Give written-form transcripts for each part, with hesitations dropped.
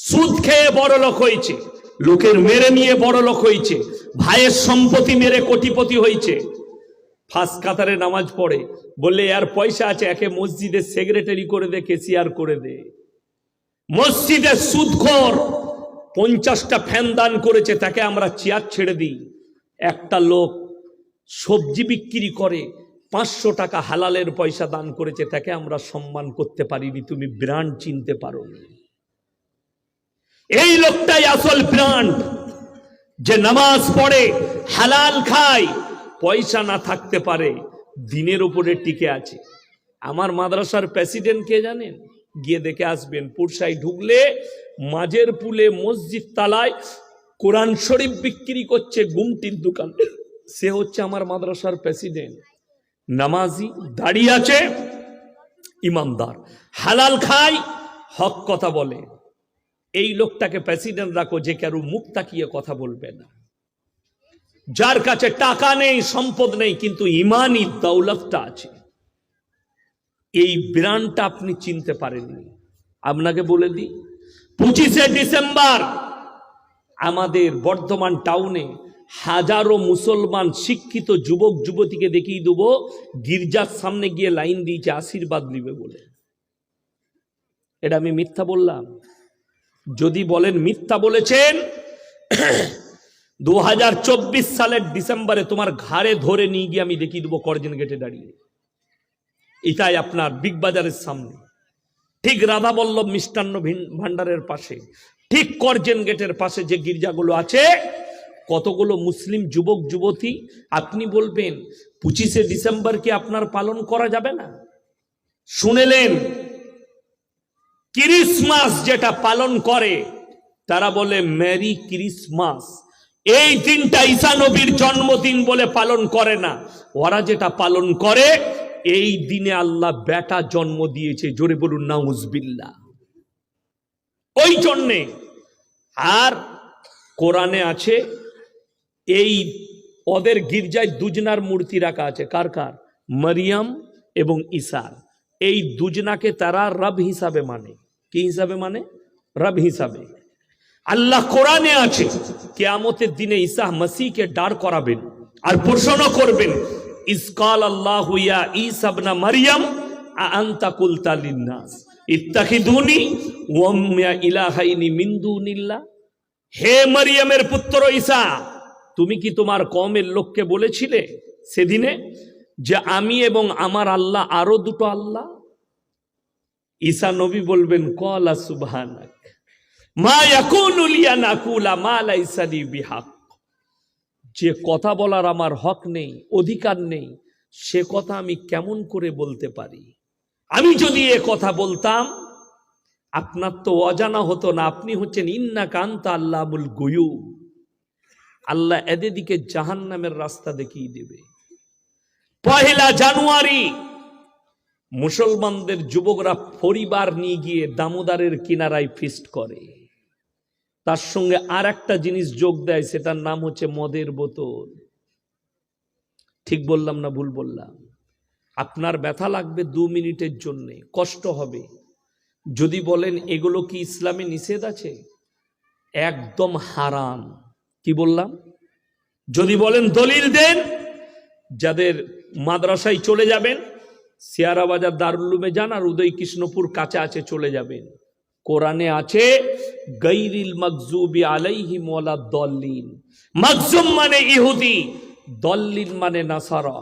সুদ খেয়ে বড় লোক হয়েছে, লোকের মেরে নিয়ে বড় লোক হয়েছে, ভাইয়ের সম্পত্তি মেরে কোটিপতি হয়েছে। ফার্স্ট কাতারে নামাজ পড়ে, বললে আর পয়সা আছে, একে মসজিদের সেক্রেটারি করে দে, কেসিয়ার করে দে। মসজিদের সুদখোর 50টা ফ্যান দান করেছে, তাকে আমরা চেয়ার ছেড়ে দিই। একটা লোক সবজি বিক্রি করে 500 টাকা হালালের পয়সা দান করেছে, তাকে আমরা সম্মান করতে পারিনি। তুমি ব্র্যান্ড চিনতে পারোনি। এই লোকটাই আসল ব্র্যান্ড, যে নামাজ পড়ে, হালাল খায়, পয়সা না থাকতে পারে, দিনের উপরে টিকে আছে। আমার মাদ্রাসার প্রেসিডেন্ট কে জানেন? গিয়ে দেখে আসবেন। পুরসাই ঢুকলে মাঝের পুলে মসজিদ তালায় কোরআন শরীফ বিক্রি করছে গুমটির দোকান। সে হচ্ছে আমার মাদ্রাসার প্রেসিডেন্ট। নামাজি, দাঁড়িয়ে আছে, ইমানদার, হালাল খায়, হক কথা বলে। এই লোকটাকে প্রেসিডেন্ট রাখো, যে কারো মুখ তাকিয়ে কথা বলবে না, যার কাছে টাকা নেই, সম্পদ নেই, কিন্তু ইমানি দৌলতটা আছে। এই ব্র্যান্ডটা আপনি চিনতে পারেননি। আপনাকে বলে দিই, 25শে ডিসেম্বর আমাদের বর্ধমান টাউনে হাজারো মুসলমান শিক্ষিত যুবক যুবতীকে দেখিয়ে দেবো, গির্জার সামনে গিয়ে লাইন দিয়েছে আশীর্বাদ নিবে বলে। এটা আমি মিথ্যা বললাম? যদি বলেন মিথ্যা বলেছেন, 2024 সালের ডিসেম্বরে তোমার ঘাড়ে ধরে নিয়ে গিয়ে আমি দেখিয়ে দেবো করজন গেটে দাঁড়িয়ে। এটাই আপনার বিগ বাজারের সামনে, ঠিক রাধাবল্লভ মিষ্টান্ন ভান্ডারের পাশে, ঠিক করজেন গেটের পাশে যে গির্জাগুলো আছে, কতগুলো মুসলিম যুবক যুবতী। আপনি বলবেন 25শে ডিসেম্বর কি আপনার পালন করা যাবে না? শুনেলেন, ক্রিসমাস যেটা পালন করে, তারা বলে মেরি ক্রিসমাস। এই দিনটা ঈসা নবীর জন্মদিন বলে পালন করে না। ওরা যেটা পালন করে, এই দিনে আল্লাহ বেটা জন্ম দিয়েছে। জোরে বলুন নাউজুবিল্লাহ। ওই জন্যে আর কোরআনে আছে, এই ওদের গির্জায় দুজনার মূর্তি রাখা আছে। কার কার? মারিয়াম এবং ঈসার। এই দুজনাকে তারা রব হিসাবে মানে। কি হিসাবে মানে? রব হিসাবে। আল্লাহ কোরআনে আছে, কিয়ামতের দিনে ঈসা মসিহকে দাঁড় করাবেন আর প্রশ্ন করবেন, ইসকাল আল্লাহু ইয়া ঈসা ইবনে মারইয়াম আনতা কুলতা লিন-নাস ইত্তাখিদুনি ওয়া উম্মিয়া ইলাহাইনি মিন দুনিল্লাহ। হে মারইয়ামের পুত্র ঈসা, তুমি কি তোমার কওমের লোককে বলেছিলে সেদিনে যে আমি এবং আমার আল্লাহ আরো দুটো আল্লাহ? ঈসা নবী বলবেন, ক্বালা সুবহানাক মা ইয়াকুনু লি আন আকুলা মা লাইসা লি বিহাক। যে কথা বলার আমার হক নেই, অধিকার নেই, সে কথা আমি কেমন করে বলতে পারি? আমি যদি এ কথা বলতাম, আপনার তো অজানা হতো না। আপনি হচ্ছেন ইন্নাকা আনতা আল্লামুল গুয়ুব। আল্লাহ এদের দিকে জাহান্নামের রাস্তা দেখিয়ে দেবে। 1 জানুয়ারি মুসলমানদের যুবকরা পরিবার নিয়ে গিয়ে দামোদরের কিনারায় ফিস্ট করে। তার সঙ্গে আর একটা জিনিস যোগ দেয়, সেটার নাম হচ্ছে মদের বোতল। ঠিক বললাম না ভুল বললাম? আপনার ব্যথা লাগবে 2 মিনিটের জন্য, কষ্ট হবে। যদি বলেন এগুলো কি ইসলামে নিষেধ আছে, একদম হারাম। কি বললাম? যদি বলেন দলিল দেন, যাদের মাদ্রাসায় চলে যাবেন, সিয়ারা বাজার দারুল উলুমে যান, আর উদয় কৃষ্ণপুর কাছে আছে, চলে যাবেন। কোরআনে আছে গায়রিল মাগজুবি আলাইহিম ওয়ালাদ-দাল্লিন। মাগজুম মানে ইহুদি, দল্লিন মানে নাসারা।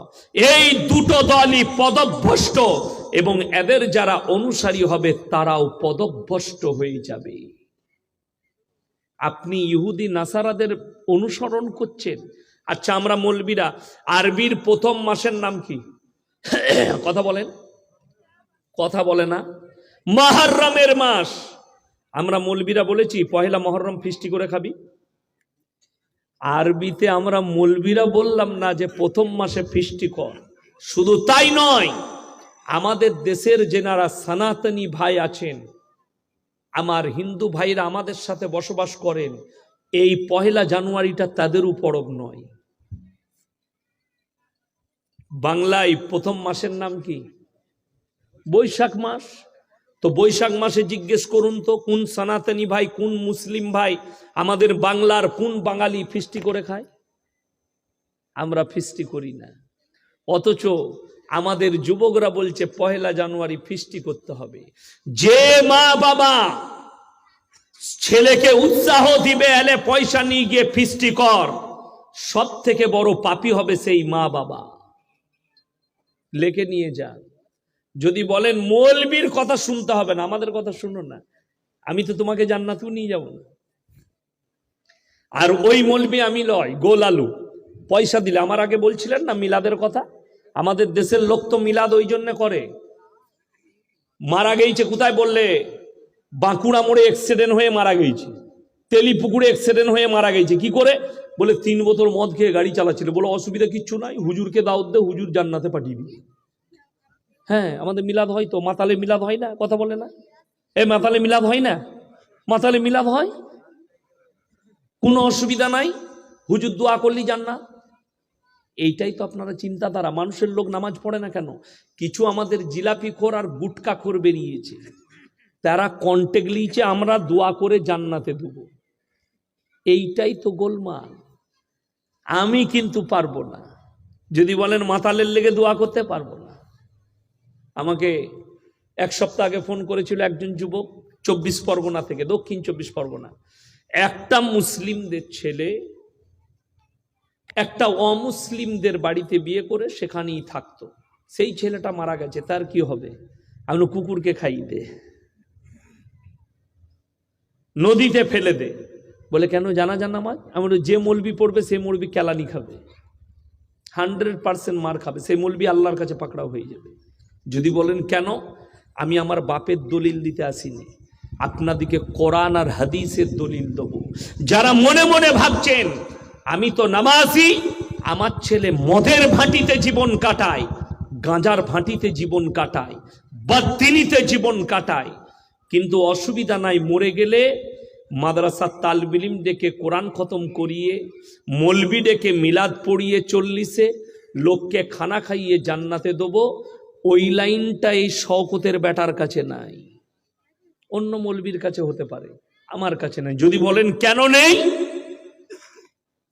এই দুটো দলই পদভ্রষ্ট, এবং এদের যারা অনুসারী হবে তারাও পদভ্রষ্ট হয়ে যাবে। আপনি ইহুদি নাসারাদের অনুসরণ করছেন। আচ্ছা, আমরা মৌলবীরা আরবির প্রথম মাসের নাম কি? কথা বলেন, কথা বলে না? মুহররমের মাস। আমরা মৌলবীরা বলেছি 1 মুহররম ফিস্টি করে খাবি। আরবিতে আমরা মৌলবীরা বললাম না যে প্রথম মাসে ফিস্টি কর। শুধু তাই নয়, আমাদের দেশের যেনারা সনাতনী ভাই আছেন, আমার হিন্দু ভাইরা আমাদের সাথে বসবাস করেন, এই 1 জানুয়ারিটা তাদেরও পরব নয়। বাংলায় প্রথম মাসের নাম কি? বৈশাখ মাস। তো বৈশাখ মাসে জিজ্ঞেস করুন তো কোন সনাতনী ভাই, কোন মুসলিম ভাই আমাদের বাংলার কোন বাঙালি ফিস্টি করে খায়? আমরা ফিস্টি করি না। অথচ আমাদের যুবকরা বলছে 1 জানুয়ারি ফিস্টি করতে হবে। যে মা বাবা ছেলেকে উৎসাহ দিবে এলে পয়সা নিয়ে গিয়ে ফিস্টি কর, সব থেকে বড় পাপী হবে সেই মা বাবা। লেখে নিয়ে যান। যদি বলেন মৌলবীর কথা শুনতে হবে না, আমাদের কথা শুনো না, আমি তো তোমাকে জান্নাতেও নিয়ে যাব না। আর ওই মৌলবী আমি লয়, গোল আলু পয়সা দিলে। আমার আগে বলছিলেন না মিলাদের কথা, আমাদের দেশের লোক তো মিলাদ ওই জন্য করে। মারা গেছে কোথায় বললে? বাঁকুড়া মোড়ে অ্যাক্সিডেন্ট হয়ে মারা গেছে, তেলিপুকুরে অ্যাক্সিডেন্ট হয়ে মারা গেছে। কি করে? বলে 3 বোতল মদ খেয়ে গাড়ি চালাচ্ছিল। বলে অসুবিধা কিচ্ছু নাই, হুজুরকে দাওয়াত দে, হুজুর জান্নাতে পাঠিয়ে দিবে। হ্যাঁ, আমাদের মিলাদ হয় তো, মাতালে মিলাদ হয় না? কথা বলে না, এ মাতালে মিলাদ হয় না? মাতালে মিলাদ হয়, কোনো অসুবিধা নাই, হুজুর দোয়া করলি জান্নাত। এইটাই তো আপনারা চিন্তাধারা। মানুষের লোক নামাজ পড়ে না কেন? কিছু আমাদের জিলাপিখোর আর গুটকাখোর বেরিয়েছে, তারা কন্টেক্ট লিয়েছে আমরা দোয়া করে জান্নাতে দেব। এইটাই তো গোলমাল। আমি কিন্তু পারবো না। যদি বলেন মাতালের লেগে দোয়া করতে, পারবো না। আমাকে 1 সপ্তাহ আগে ফোন করেছিল একজন যুবক, 24 পরগনা থেকে, দক্ষিণ 24 পরগনা। একটা মুসলিমদের ছেলে একটা অমুসলিমদের বাড়িতে বিয়ে করে সেখানেই থাকতো। সেই ছেলেটা মারা গেছে, তার কি হবে? আমি কুকুরকে খাইয়ে দে, নদীতে ফেলে দে। বলে কেন? জানাজা নামাজ। আমি বলি যে মৌলবি পড়বে সেই মৌলবি কেলানি খাবে, 100% মার খাবে, সেই মৌলবি আল্লাহর কাছে পাকড়াও হয়ে যাবে। যদি বলেন কেন? আমি আমার বাপের দলিল দিতে আসিনি, আপনাদিকে কোরআন আর হাদিসের দলিল দেবো। যারা মনে মনে ভাবছেন আমি তো নামাজি, আমার ছেলে মদের ভাটিতে জীবন কাটায়, গাঁজার ভাটিতে জীবন কাটায়, বাদদিনীতে জীবন কাটায়, কিন্তু অসুবিধা নাই, মরে গেলে মাদ্রাসার তালবিলিম ডেকে কোরআন খতম করিয়ে, মৌলবি ডেকে মিলাদ পড়িয়ে 40-এ লোককে খানা খাইয়ে জান্নাতে দেবো। ওই লাইনটা এই শওকতের বেটার কাছে নাই, অন্য মৌলবীর কাছে হতে পারে, আমার কাছে নাই। যদি বলেন কেন নেই,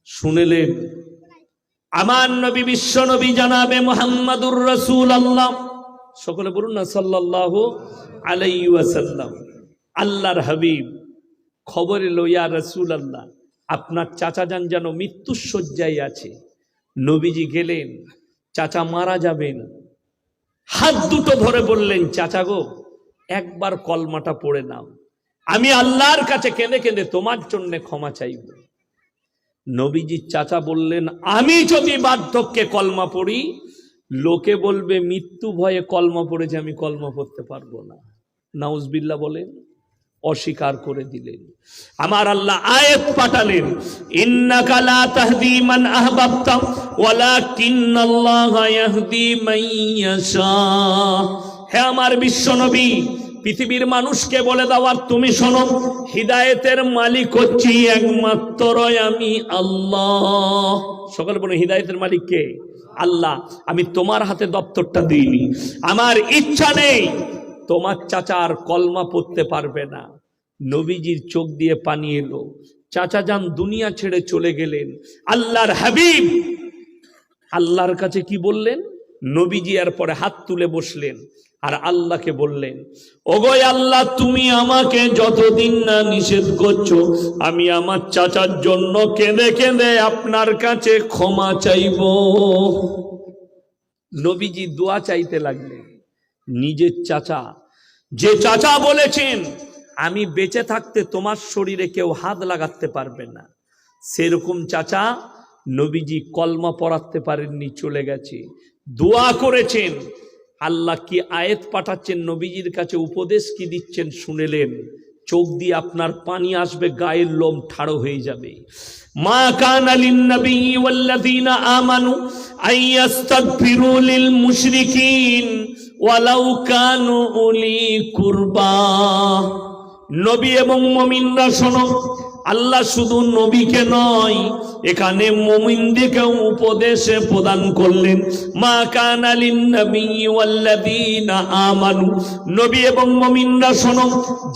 শুনেলেন আমার নবী, বিশ্ব নবী জানাবে মুহাম্মাদুর রাসূলুল্লাহ, সকলে বলুন না সাল্লাল্লাহু আলাইহি ওয়াসাল্লাম। আল্লাহর হাবিব খবর এলো, ইয়া রাসূলুল্লাহ, আপনার চাচা যান যেন মৃত্যুর শয্যায় আছে। নবীজি গেলেন, চাচা মারা যাবেন, হাত দুটো ধরে বললেন, চাচা গো একবার কলমাটা পড়ে নাও, আমি আল্লাহর কাছে কেঁদে কেঁদে তোমার জন্য ক্ষমা চাইব। নবীজির চাচা বললেন, আমি যদি বার্ধক্যে কলমা পড়ি, লোকে বলবে মৃত্যু ভয়ে কলমা পড়েছে, আমি কলমা পড়তে পারবো না। নাউজবিল্লাহ বলেন, অস্বীকার করে দিলেন। আমার আল্লাহ আয়াত পাঠালেন, ইন্নাকা লা তাহদি মান আহবাবতা ওয়ালাকিন্নাল্লাহা ইয়াহদি মান ইয়াশা। হে আমার বিশ্ব নবী, পৃথিবীর মানুষকে বলে দাও আর তুমি শোনো, হিদায়েতের মালিক হচ্ছি একমাত্র আমি আল্লাহ। সকলে বলে হিদায়েতের মালিক কে? আল্লাহ। আমি তোমার হাতে দপ্তরটা দিইনি, আমার ইচ্ছা নেই তোমার চাচা আর কলমা পড়তে পারবে না। নবীজির চোখ দিয়ে পানি এলো, চাচা যান দুনিয়া ছেড়ে চলে গেলেন। আল্লাহর হাবিব আল্লাহর কাছে কি বললেন? নবীজি এর পরে হাত তুলে বসলেন আর আল্লাহকে বললেন, ওগো আল্লাহ, তুমি আমাকে যতদিন না নিষেধ করছো, আমি আমার চাচার জন্য কেঁদে কেঁদে আপনার কাছে ক্ষমা চাইব। নবীজি দোয়া চাইতে লাগলেন। নিজের চাচা, যে চাচা বলেছেন আমি বেঁচে থাকতে তোমার শরীরে কেউ হাত লাগাতে পারবে না, সেরকম চাচা নবীজি কলমা পড়াতে পারেননি, চলে গেছে। দোয়া করেছেন। আল্লাহ কি আয়াত পাঠাচ্ছেন নবীজির কাছে, উপদেশ কি দিচ্ছেন শুনেলেন। চোখ দিয়ে আপনার পানি আসবে, গায়ের লোম ঠাড়ো হয়ে যাবে। মা কানা লিন-নবী ওয়াল্লাযীনা আমানু আইয়াস্তাগফিরু লিল মুশরিকিন ওয়ালাউ কানু উলি কুরবা। নবী এবং মুমিনরা শোনো, আল্লাহ শুধু নবীকে নয়, এখানে মুমিনদেরকেও উপদেশ প্রদান করলেন। মা কানা লিন-নাবিয়্যি ওয়াল্লাযীনা আমানু, নবী এবং মুমিনরা শোনো,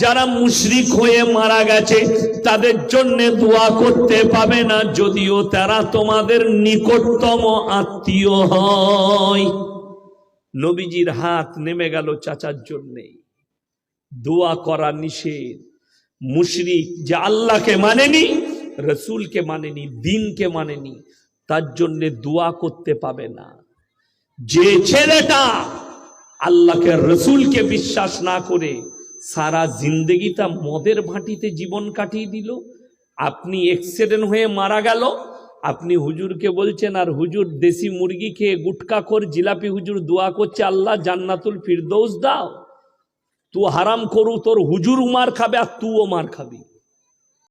যারা মুশরিক হয়ে মারা গেছে তাদের জন্য দোয়া করতে পাবে না, যদিও তারা তোমাদের নিকটতম আত্মীয় হয়। নবীজির হাত নেমে গেল চাচার জন্যে, দোয়া করা নিষেধ। মুশরিক যে আল্লাহকে মানেনি, রসুলকে মানেনি, দিনকে মানেনি, তার জন্য দোয়া করতে পাবে না। যে ছেলেটা আল্লাহকে রসুলকে বিশ্বাস না করে সারা জিন্দগিটা মদের ভাটিতে জীবন কাটিয়ে দিল, আপনি অ্যাক্সিডেন্ট হয়ে মারা গেল, আপনি হুজুরকে বলছেন, আর হুজুর দেশি মুরগি খেয়ে গুটকাখোর জিলাপি হুজুর দোয়া করছে আল্লাহ জান্নাতুল ফিরদৌস দাও। তু হারাম করু, তোর হুজুর মার খাবে আর তুও মার খাবি।